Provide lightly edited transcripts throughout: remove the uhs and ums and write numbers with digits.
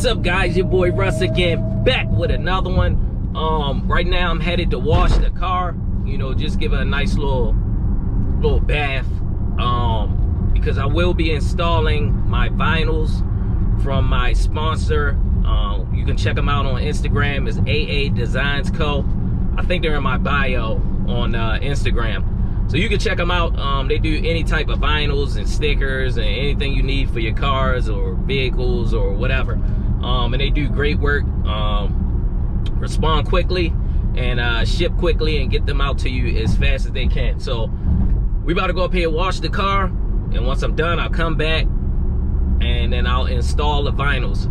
What's up, guys? Your boy Russ again, back with another one. Right now I'm headed to wash the car, you know, just give it a nice little bath, because I will be installing my vinyls from my sponsor. You can check them out on Instagram. It's AA Designs Co. I think they're in my bio on Instagram, so you can check them out. They do any type of vinyls and stickers and anything you need for your cars or vehicles or whatever. And they do great work. Respond quickly and ship quickly and get them out to you as fast as they can. So we about to go up here and wash the car, and once I'm done I'll come back and then I'll install the vinyls.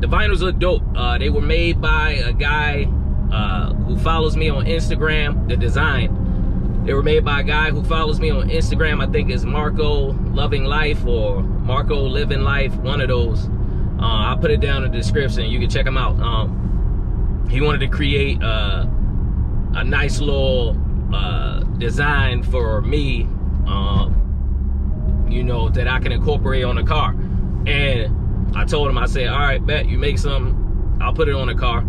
The vinyls are dope. They were made by a guy who follows me on Instagram. The design, they were made by a guy who follows me on Instagram. I think it's Marco Loving Life or Marco Living Life, one of those. I'll put it down in the description. You can check him out. He wanted to create a nice little design for me, you know, that I can incorporate on the car. And I told him, I said, all right, bet, you make something, I'll put it on the car.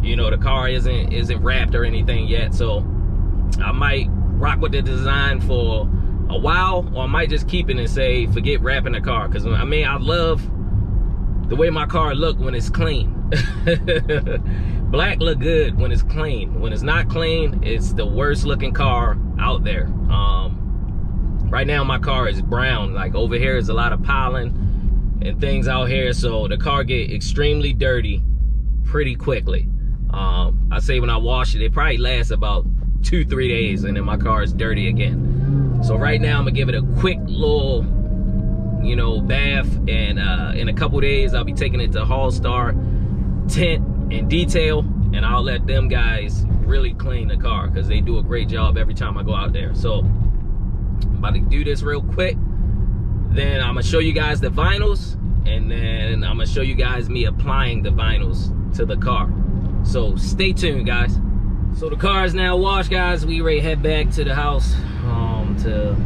You know, the car isn't wrapped or anything yet, so I might rock with the design for a while, or I might just keep it and say forget wrapping the car, because I mean, I love the way my car look when it's clean. Black look good when it's clean. When it's not clean, it's the worst looking car out there. Right now my car is brown. Like over here is a lot of pollen and things out here, so the car get extremely dirty pretty quickly. I say when I wash it, it probably lasts about 2-3 days and then my car is dirty again. So right now I'm gonna give it a quick little, you know, bath, and in a couple days I'll be taking it to All-Star Tint and Detail, and I'll let them guys really clean the car because they do a great job every time I go out there. So I'm about to do this real quick, then I'm gonna show you guys the vinyls, and then I'm gonna show you guys me applying the vinyls to the car. So stay tuned, guys. So the car is now washed, guys. We ready to head back to the house to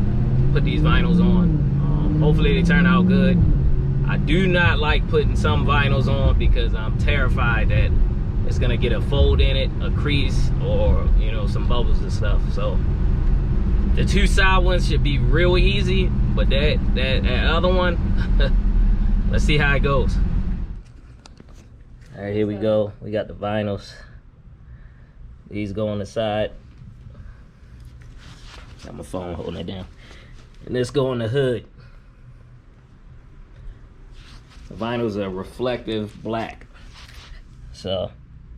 put these vinyls on. Hopefully they turn out good. I do not like putting some vinyls on because I'm terrified that it's gonna get a fold in it, a crease, or you know, some bubbles and stuff. So the two side ones should be real easy, but that other one, let's see how it goes. All right, here we go. We got the vinyls. These go on the side. Got my phone holding it down. And this go on the hood. The vinyls are reflective black, so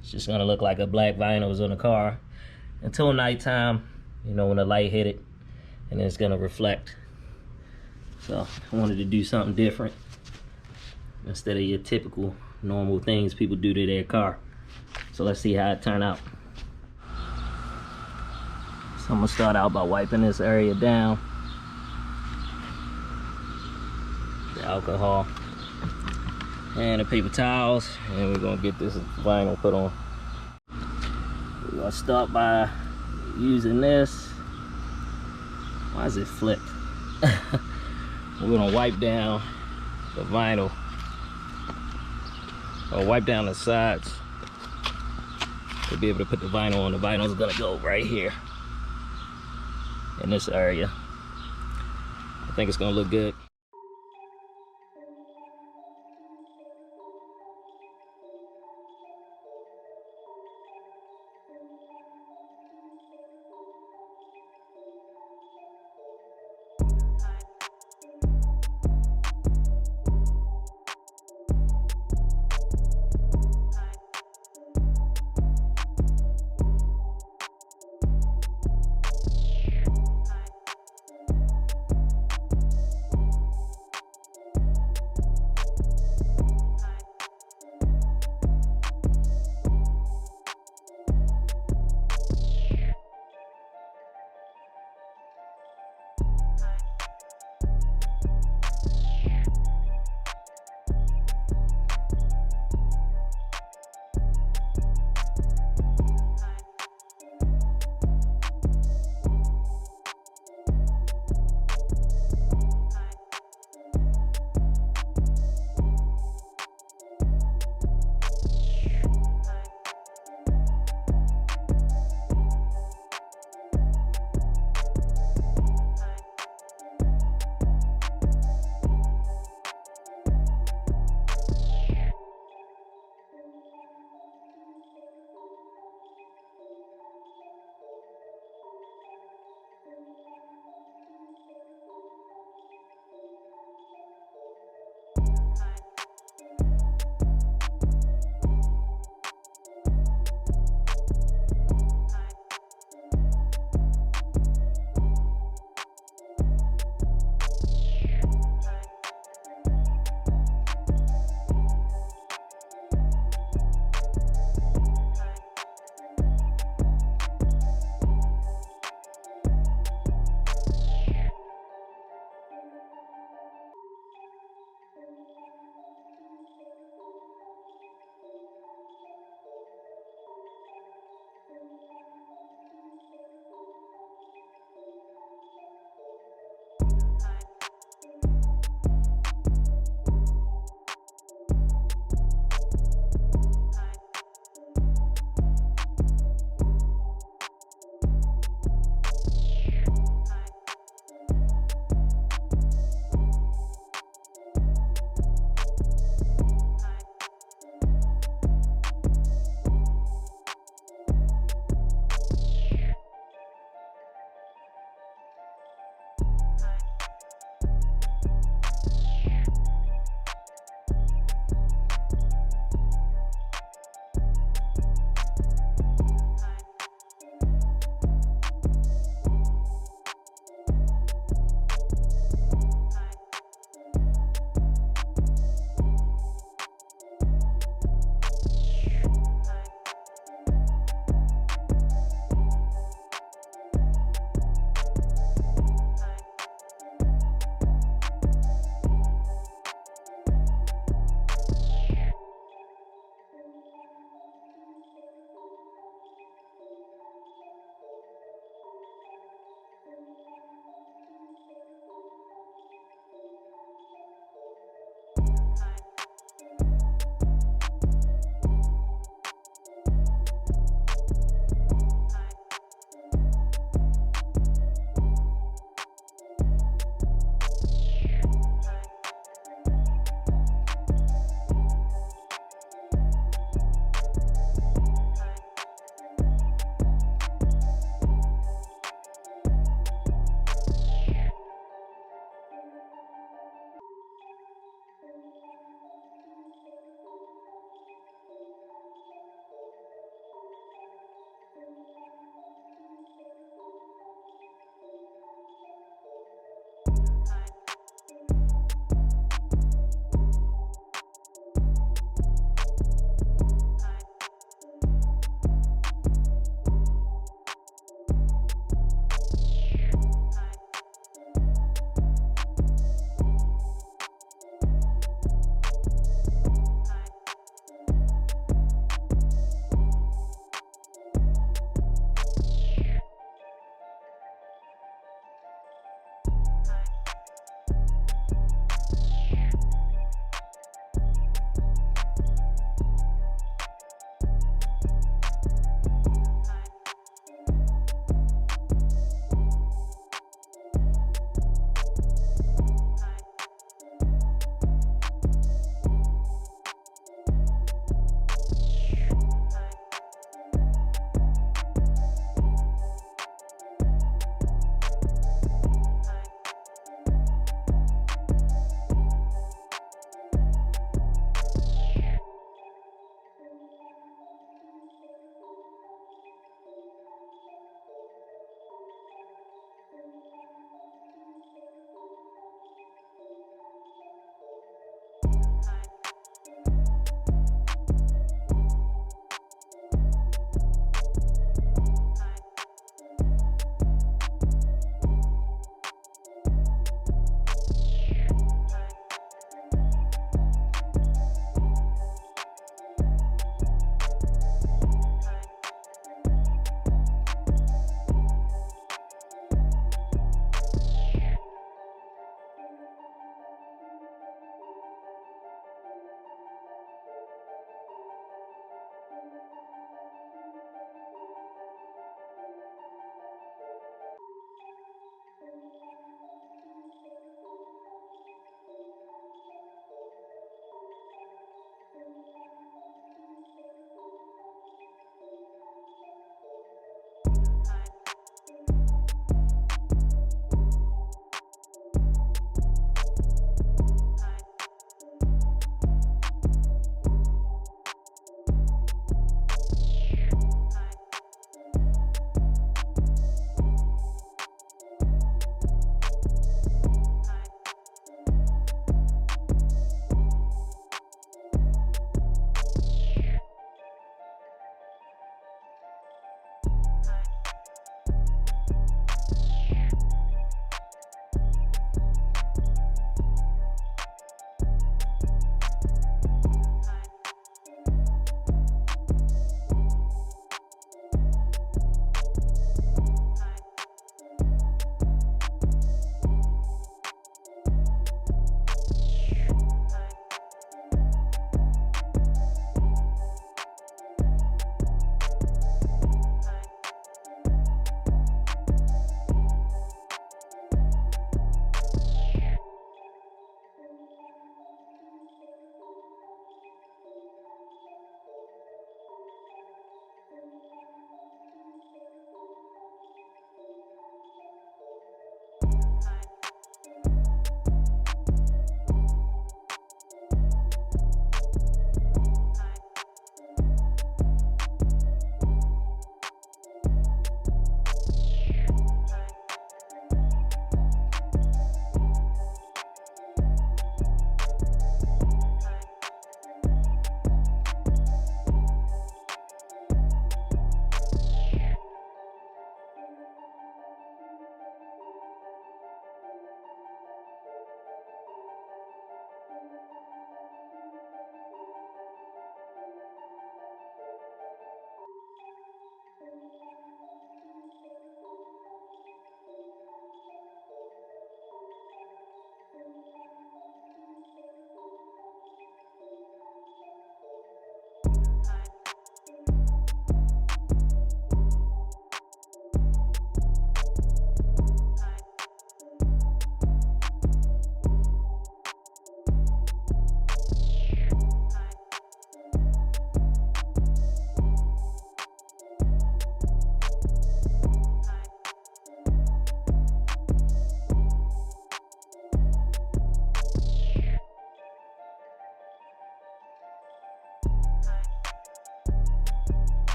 it's just gonna look like a black vinyls on the car until nighttime, you know, when the light hit it, and then it's gonna reflect. So I wanted to do something different instead of your typical normal things people do to their car. So let's see how it turned out. So I'm gonna start out by wiping this area down. The alcohol and the paper towels, and we're gonna get this vinyl put on. We're gonna start by using this. Why is it flipped? We're gonna wipe down the vinyl, or wipe down the sides to be able to put the vinyl on. The vinyl is gonna go right here in this area. I think it's gonna look good.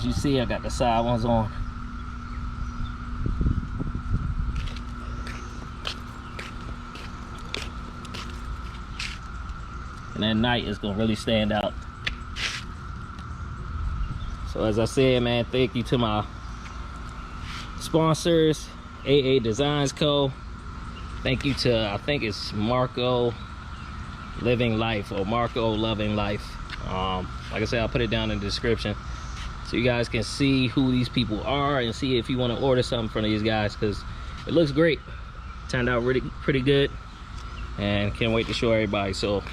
As you see, I got the side ones on. And at night, it's gonna really stand out. So as I said, man, thank you to my sponsors, AA Designs Co. Thank you to, I think it's Marco Living Life or Marco Loving Life. Like I said, I'll put it down in the description so you guys can see who these people are and see if you want to order something from these guys, because it looks great. Turned out really pretty good, and can't wait to show everybody. So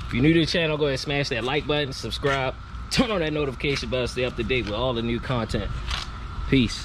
if you're new to the channel, go ahead and smash that like button, subscribe, turn on that notification bell, stay up to date with all the new content. Peace.